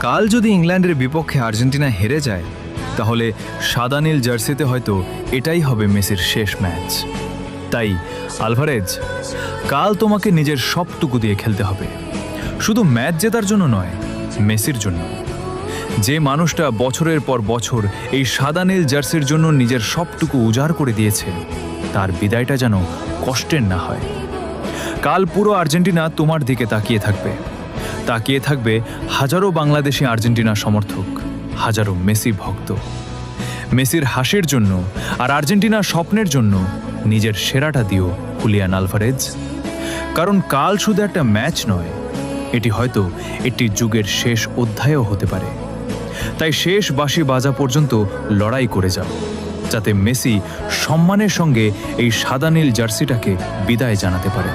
কাল যদি ইংল্যান্ডের বিপক্ষে আর্জেন্টিনা হেরে যায় তাহলে সাদা নীল জার্সিতে হয়তো এটাই হবে মেসির শেষ ম্যাচ। তাই আলভারেজ, কাল তোমাকে নিজের সবটুকু দিয়ে খেলতে হবে, শুধু ম্যাচ জেতার জন্য নয়, মেসির জন্য। যে মানুষটা বছরের পর বছর এই সাদা নীল জার্সির জন্য নিজের সবটুকু উজাড় করে দিয়েছে, তার বিদায়টা যেন কষ্টের না হয়। কাল পুরো আর্জেন্টিনা তোমার দিকে তাকিয়ে থাকবে হাজারো বাংলাদেশি আর্জেন্টিনা সমর্থক, হাজারো মেসি ভক্ত। মেসির হাসির জন্য আর আর্জেন্টিনার স্বপ্নের জন্য নিজের সেরাটা দিও হুলিয়ান আলভারেজ। কারণ কাল শুধু একটা ম্যাচ নয়, এটি হয়তো একটি যুগের শেষ অধ্যায়ও হতে পারে। তাই শেষ বাঁশি বাজা পর্যন্ত লড়াই করে যাও, যাতে মেসি সম্মানের সঙ্গে এই সাদা নীল জার্সিটাকে বিদায় জানাতে পারে।